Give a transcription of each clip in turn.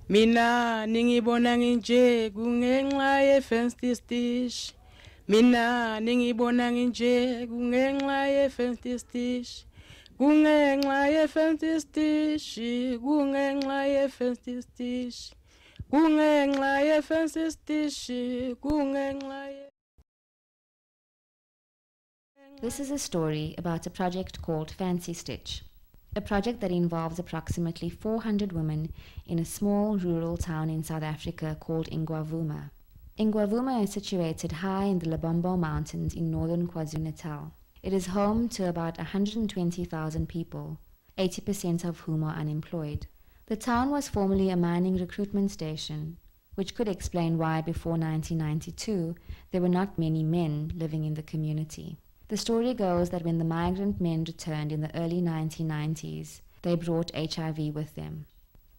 Mina ningibona nginje kungenxa ye-fancy stitch. Mina ningibona nginje kungenxa ye-fancy stitch. Kungenxa ye-fancy stitch, kungenxa ye-fancy stitch. Kungenxa ye-fancy stitch, kungenxa ye. This is a story about a project called Fancy Stitch, a project that involves approximately 400 women in a small rural town in South Africa called Ingwavuma. Ingwavuma is situated high in the Lebombo Mountains in northern KwaZulu-Natal. It is home to about 120,000 people, 80% of whom are unemployed. The town was formerly a mining recruitment station, which could explain why before 1992 there were not many men living in the community. The story goes that when the migrant men returned in the early 1990s, they brought HIV with them.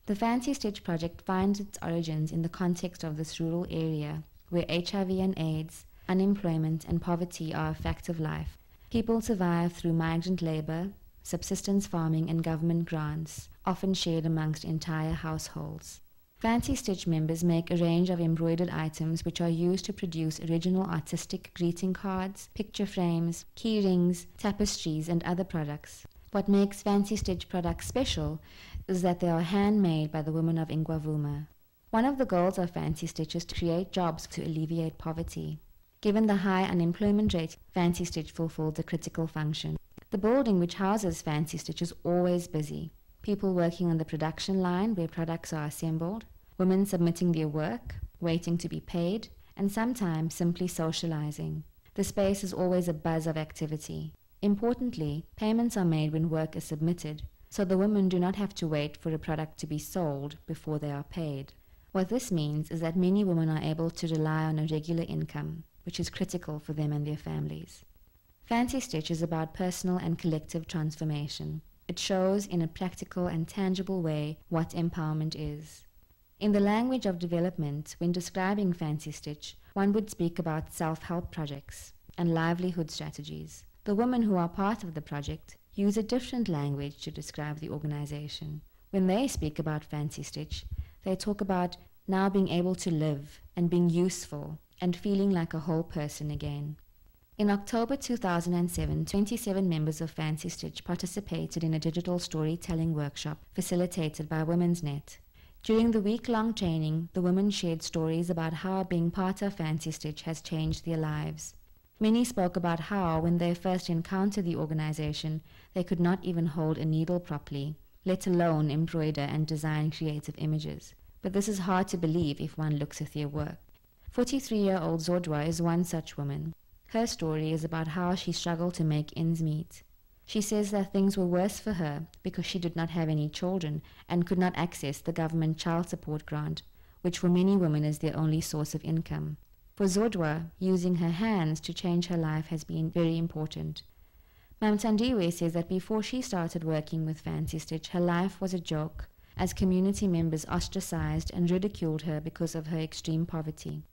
The Fancy Stitch project finds its origins in the context of this rural area where HIV and AIDS, unemployment and poverty are a fact of life. People survive through migrant labor, subsistence farming and government grants, often shared amongst entire households. Fancy Stitch members make a range of embroidered items which are used to produce original artistic greeting cards, picture frames, key rings, tapestries and other products. What makes Fancy Stitch products special is that they are handmade by the women of Ingwavuma. One of the goals of Fancy Stitch is to create jobs to alleviate poverty. Given the high unemployment rate, Fancy Stitch fulfilled a critical function. The building which houses Fancy Stitch is always busy. People working on the production line where products are assembled, women submitting their work, waiting to be paid, and sometimes simply socializing. The space is always a buzz of activity. Importantly, payments are made when work is submitted, so the women do not have to wait for a product to be sold before they are paid. What this means is that many women are able to rely on a regular income, which is critical for them and their families. Fancy Stitch is about personal and collective transformation. It shows in a practical and tangible way what empowerment is. In the language of development, when describing Fancy Stitch, one would speak about self-help projects and livelihood strategies. The women who are part of the project use a different language to describe the organization. When they speak about Fancy Stitch, they talk about now being able to live and being useful and feeling like a whole person again. In October 2007, 27 members of Fancy Stitch participated in a digital storytelling workshop facilitated by Women's Net. During the week-long training, the women shared stories about how being part of Fancy Stitch has changed their lives. Many spoke about how, when they first encountered the organization, they could not even hold a needle properly, let alone embroider and design creative images. But this is hard to believe if one looks at their work. 43-year-old Zodwa is one such woman. Her story is about how she struggled to make ends meet. She says that things were worse for her because she did not have any children and could not access the government child support grant, which for many women is their only source of income. For Zodwa, using her hands to change her life has been very important. Mamtandiwe says that before she started working with Fancy Stitch, her life was a joke, as community members ostracized and ridiculed her because of her extreme poverty.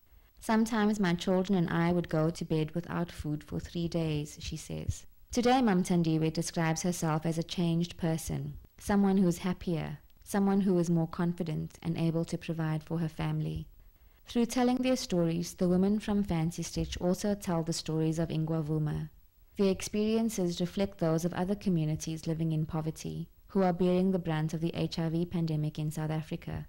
Sometimes my children and I would go to bed without food for 3 days, she says. Today, Mamtandiwe describes herself as a changed person, someone who is happier, someone who is more confident and able to provide for her family. Through telling their stories, the women from Fancy Stitch also tell the stories of Ingwavuma. Their experiences reflect those of other communities living in poverty, who are bearing the brunt of the HIV pandemic in South Africa.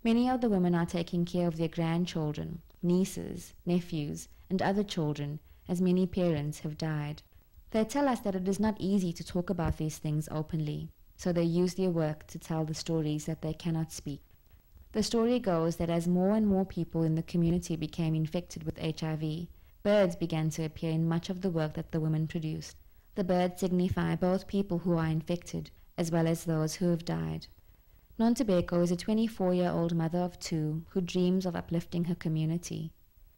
Many of the women are taking care of their grandchildren, nieces, nephews, and other children, as many parents have died. They tell us that it is not easy to talk about these things openly, so they use their work to tell the stories that they cannot speak. The story goes that as more and more people in the community became infected with HIV, birds began to appear in much of the work that the women produced. The birds signify both people who are infected as well as those who have died. Nontobeko is a 24-year-old mother of 2 who dreams of uplifting her community.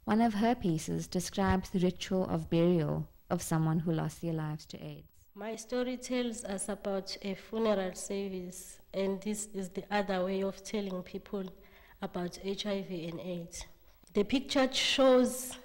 One of her pieces describes the ritual of burial of someone who lost their lives to AIDS. My story tells us about a funeral service, and this is the other way of telling people about HIV and AIDS. The picture shows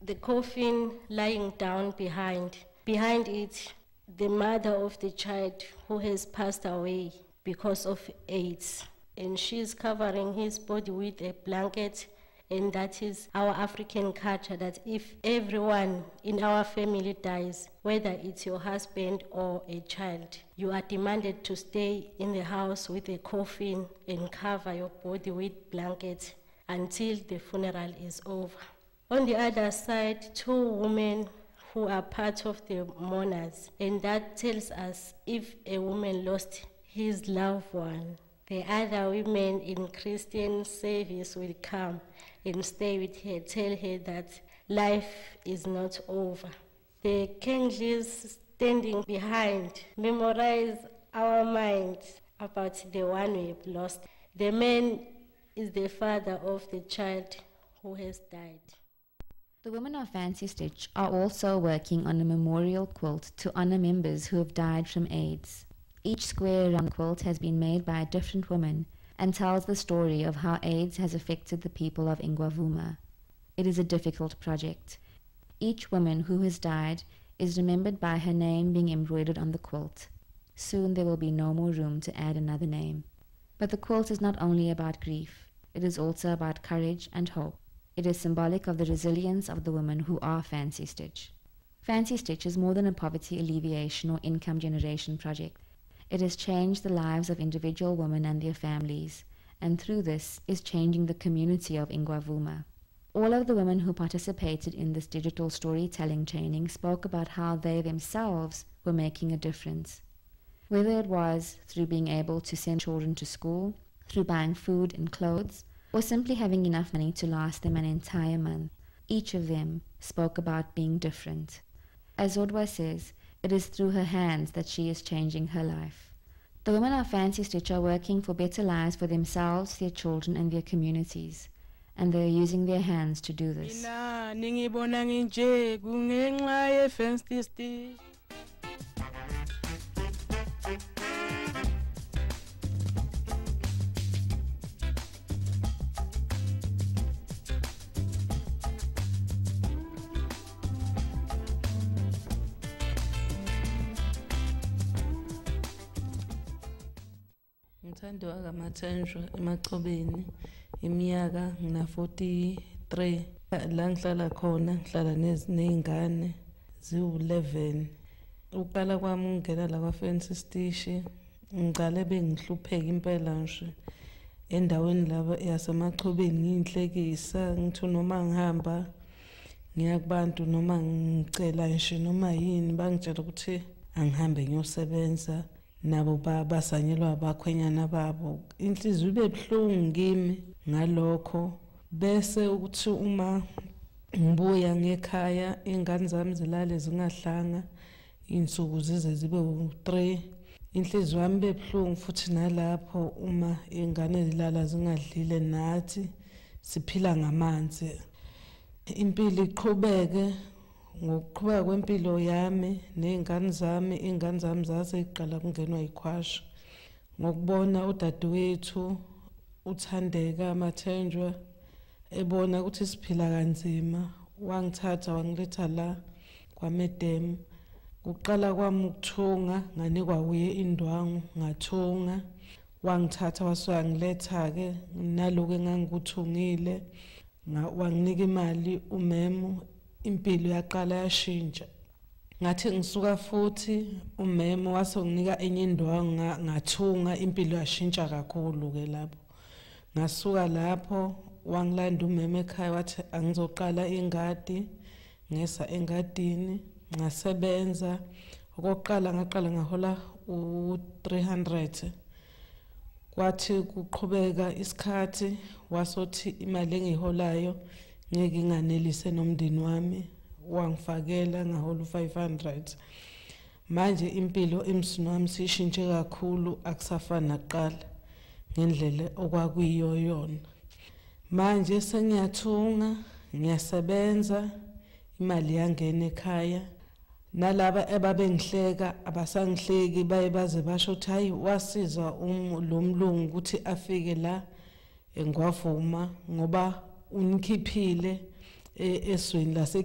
the coffin lying down behind. Behind it, the mother of the child who has passed away because of AIDS. and she's covering his body with a blanket. And that is our African culture, that if everyone in our family dies, whether it's your husband or a child, you are demanded to stay in the house with a coffin and cover your body with blankets until the funeral is over. On the other side, 2 women who are part of the mourners, and that tells us if a woman lost his loved one, the other women in Christian service will come and stay with her, tell her that life is not over. The candles standing behind memorize our minds about the one we've lost. The man is the father of the child who has died. The women of Fancy Stitch are also working on a memorial quilt to honor members who have died from AIDS. Each square round quilt has been made by a different woman and tells the story of how AIDS has affected the people of Ingwavuma. It is a difficult project. Each woman who has died is remembered by her name being embroidered on the quilt. Soon there will be no more room to add another name. But the quilt is not only about grief, it is also about courage and hope. It is symbolic of the resilience of the women who are Fancy Stitch. Fancy Stitch is more than a poverty alleviation or income generation project. It has changed the lives of individual women and their families, and through this is changing the community of Ingwavuma. All of the women who participated in this digital storytelling training spoke about how they themselves were making a difference. Whether it was through being able to send children to school, through buying food and clothes, or simply having enough money to last them an entire month, each of them spoke about being different. As Zodwa says, it is through her hands that she is changing her life. The women of Fancy Stitch are working for better lives for themselves, their children, and their communities, and they are using their hands to do this. Ngithanda akamathenjwa emaqhobeni iminyaka ngina 43 la ngihlala khona ngihlala nezingane ziwu11. Uqala kwami ungena la kwa Fancy Stitch ngicale bengihlupheka impela nje endaweni laba yasemaqhobeni nginhlekisa ngithi noma ngihamba ngiya kubantu noma ngicela nje noma yini bangitshela ukuthi angihambe ngiyosebenza nabo basanyelwa abakhwenyana babo. Inhliziyo ibebhlungu kimi ngalokho, bese ukuthi uma ngibuya ngekhaya ingane zami zilale zingahlanga insuku zize zibe u3. Inhliziyo yami ibebhlungu futhi nalapho uma ingane zilala zingadlile nathi siphila ngamanzi. Impilo iqhubeke ngokuqhubeka kwempilo yami nezingane zami zaseziqala kungenwa yikhwasha ngokubona udadewethu uThandeka Mathenjwa ebona ukuthi siphila kanzima, wangithatha wangiletha la kwaMedem. Kuqala kwami ukuthunga nganikwa uye indwangu ngathunga, wangithatha wasuyangiletha ke naloko engangikuthungile wanginika imali umemu. Impilo yaqala yashintsha. Ngathi ngisuka futhi umemo wasonginika enye indwangu ngathunga, impilo yashintsha kakhulu ke lapho. Ngasuka lapho wangilanda umemo ekhaya wathi angizoqala ingadi, ngesa engadini ngasebenza. Okokuqala ngaqala ngahola u300. Kwathi kuqhubeka isikhathi wasothi imali engiholayo ngeke nganelise nomndeni wami, wangifakela ngahola u500. Manje impilo emsini wami sishintshe kakhulu, akusafani naqala ngendlela okwakuyiyo yona. Manje sengiyathunga, ngiyasebenza, imali yangena ekhaya. Nalaba ebabengihleka abasangihleki baye baze basho ukuthi hayi wasiza lo mlungu ukuthi afike la eNgwavuma ngoba unikhiphile esweni lase